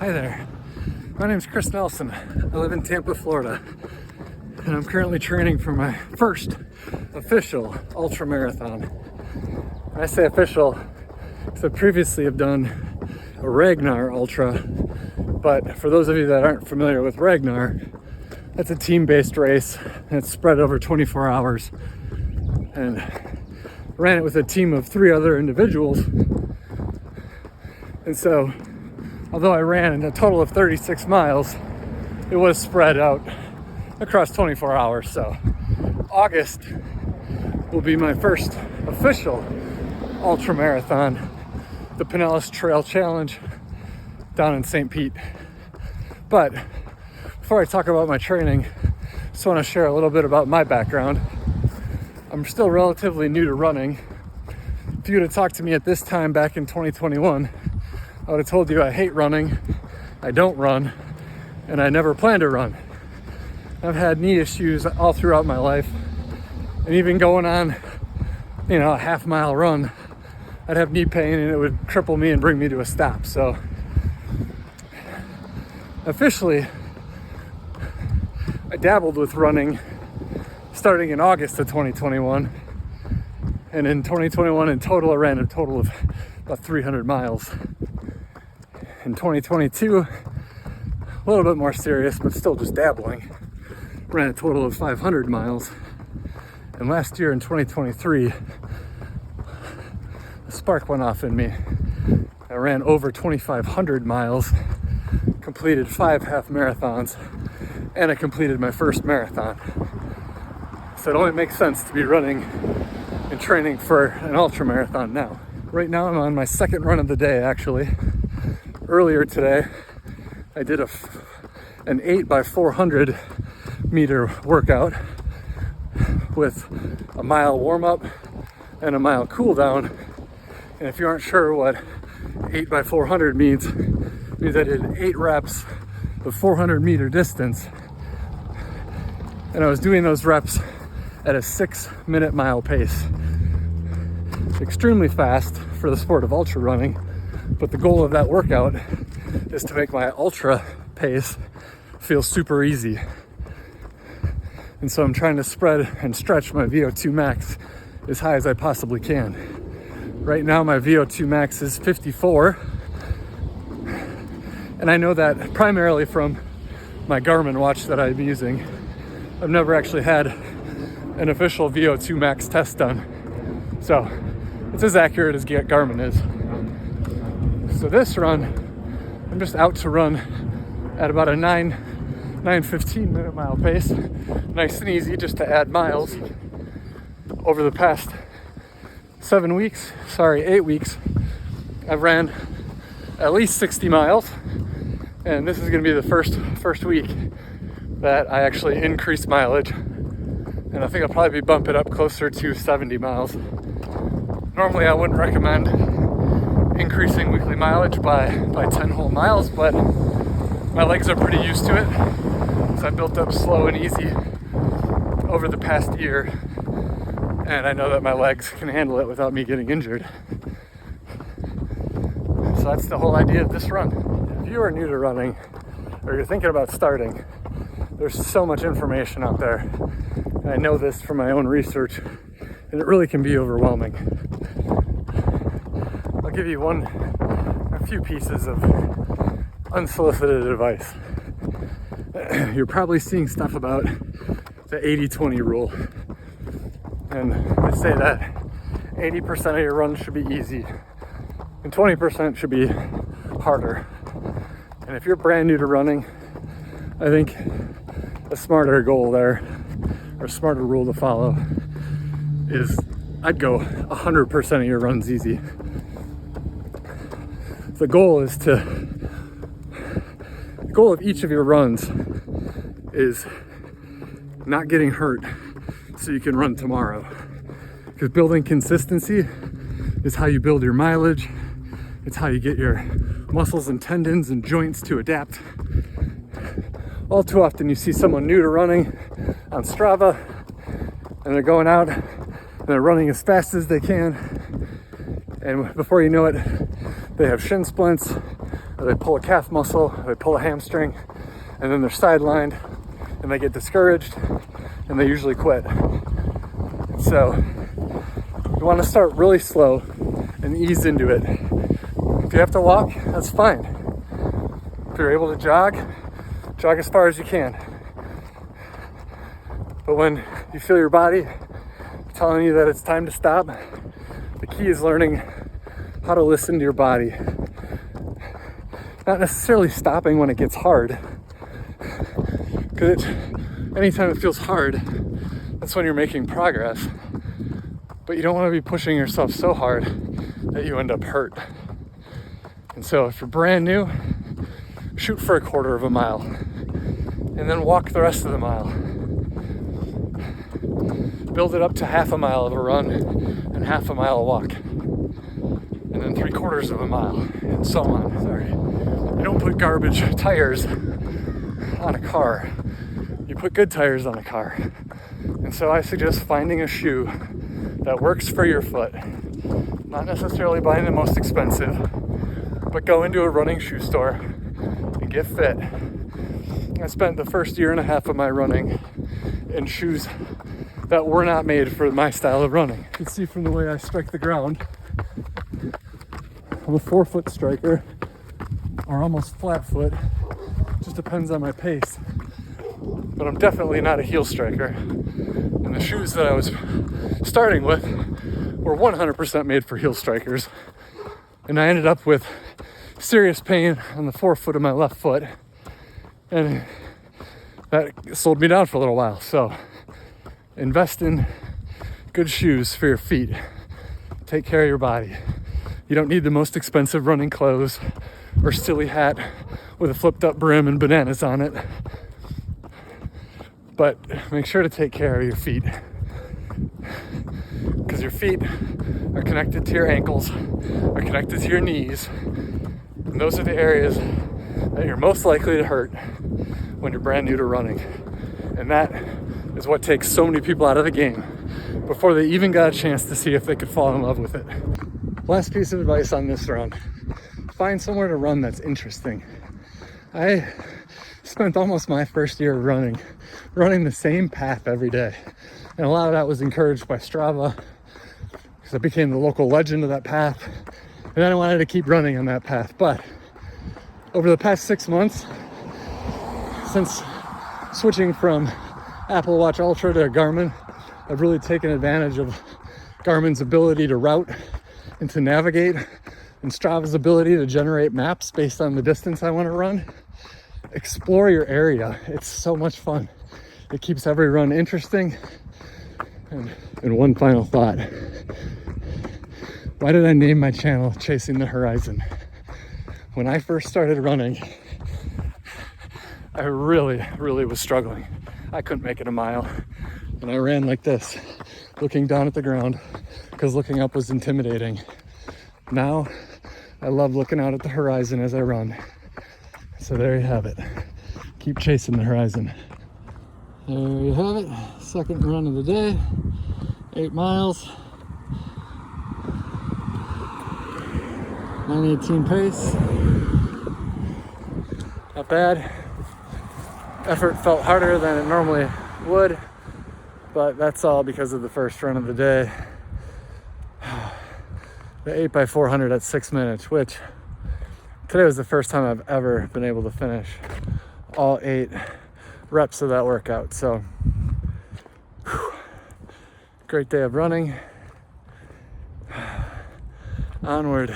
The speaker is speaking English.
Hi there, my name is Chris Nelson. I live in Tampa, Florida, and I'm currently training for my first official ultra marathon. When I say official, because I previously have done a Ragnar ultra, but for those of you that aren't familiar with Ragnar, that's a team-based race and it's spread over 24 hours, and ran it with a team of 3 other individuals. And so although I ran a total of 36 miles, it was spread out across 24 hours. So August will be my first official ultra marathon, the Pinellas Trail Challenge down in St. Pete. But before I talk about my training, I just want to share a little bit about my background. I'm still relatively new to running. If you would have talked to me at this time back in 2021, I would have told you I hate running, I don't run, and I never plan to run. I've had knee issues all throughout my life, and even going on, a half-mile run, I'd have knee pain and it would cripple me and bring me to a stop. So officially, I dabbled with running starting in August of 2021, and in 2021 in total, I ran a total of about 300 miles. In 2022, a little bit more serious, but still just dabbling, ran a total of 500 miles. And last year in 2023, a spark went off in me. I ran over 2,500 miles, completed 5 half marathons, and I completed my first marathon. So it only makes sense to be running and training for an ultra marathon now. Right now I'm on my second run of the day, actually. Earlier today, I did an 8x400 meter workout with a mile warm up and a mile cool down. And if you aren't sure what 8x400 means, it means I did 8 reps of 400 meter distance. And I was doing those reps at a 6-minute mile pace. Extremely fast for the sport of ultra running. But the goal of that workout is to make my ultra pace feel super easy. And so I'm trying to spread and stretch my VO2 max as high as I possibly can. Right now my VO2 max is 54. And I know that primarily from my Garmin watch that I'm using. I've never actually had an official VO2 max test done. So it's as accurate as Garmin is. So this run, I'm just out to run at about a 9:15 minute mile pace. Nice and easy, just to add miles. Over the past 8 weeks, I've ran at least 60 miles. And this is gonna be the first week that I actually increased mileage. And I think I'll probably be bumping up closer to 70 miles. Normally I wouldn't recommend increasing weekly mileage by 10 whole miles, but my legs are pretty used to it, so I built up slow and easy over the past year, and I know that my legs can handle it without me getting injured. So that's the whole idea of this run. If you are new to running or you're thinking about starting, there's so much information out there, and I know this from my own research, and it really can be overwhelming. I'll give you a few pieces of unsolicited advice. You're probably seeing stuff about the 80-20 rule. And they say that 80% of your runs should be easy and 20% should be harder. And if you're brand new to running, I think a smarter goal there, or a smarter rule to follow, is I'd go 100% of your runs easy. The goal of each of your runs is not getting hurt so you can run tomorrow. Because building consistency is how you build your mileage. It's how you get your muscles and tendons and joints to adapt. All too often you see someone new to running on Strava and they're going out and they're running as fast as they can, and before you know it, they have shin splints, or they pull a calf muscle, or they pull a hamstring, and then they're sidelined and they get discouraged and they usually quit. So you want to start really slow and ease into it. If you have to walk, that's fine. If you're able to jog as far as you can. But when you feel your body telling you that it's time to stop, the key is learning how to listen to your body. Not necessarily stopping when it gets hard, because anytime it feels hard, that's when you're making progress. But you don't want to be pushing yourself so hard that you end up hurt. And so if you're brand new, shoot for a quarter of a mile and then walk the rest of the mile. Build it up to half a mile of a run and half a mile walk, and then 3/4 of a mile, and so on. Sorry. You don't put garbage tires on a car. You put good tires on a car. And so I suggest finding a shoe that works for your foot. Not necessarily buying the most expensive, but go into a running shoe store and get fit. I spent the first year and a half of my running in shoes that were not made for my style of running. You can see from the way I strike the ground, I'm a 4-foot striker, or almost flat foot. Just depends on my pace. But I'm definitely not a heel striker. And the shoes that I was starting with were 100% made for heel strikers. And I ended up with serious pain on the 4-foot of my left foot. And that slowed me down for a little while. So invest in good shoes for your feet. Take care of your body. You don't need the most expensive running clothes or silly hat with a flipped up brim and bananas on it. But make sure to take care of your feet, because your feet are connected to your ankles, are connected to your knees. And those are the areas that you're most likely to hurt when you're brand new to running. And that is what takes so many people out of the game before they even got a chance to see if they could fall in love with it. Last piece of advice on this run: find somewhere to run that's interesting. I spent almost my first year running the same path every day. And a lot of that was encouraged by Strava, because I became the local legend of that path. And then I wanted to keep running on that path. But over the past 6 months, since switching from Apple Watch Ultra to Garmin, I've really taken advantage of Garmin's ability to route and to navigate, and Strava's ability to generate maps based on the distance I want to run. Explore your area. It's so much fun. It keeps every run interesting. And one final thought. Why did I name my channel Chasing the Horizon? When I first started running, I really was struggling. I couldn't make it a mile. And I ran like this, looking down at the ground, because looking up was intimidating. Now, I love looking out at the horizon as I run. So there you have it. Keep chasing the horizon. There you have it. Second run of the day. 8 miles. 9:18 pace. Not bad. Effort felt harder than it normally would, but that's all because of the first run of the day. The 8x400 at 6 minutes, which today was the first time I've ever been able to finish all 8 reps of that workout. So, great day of running. Onward.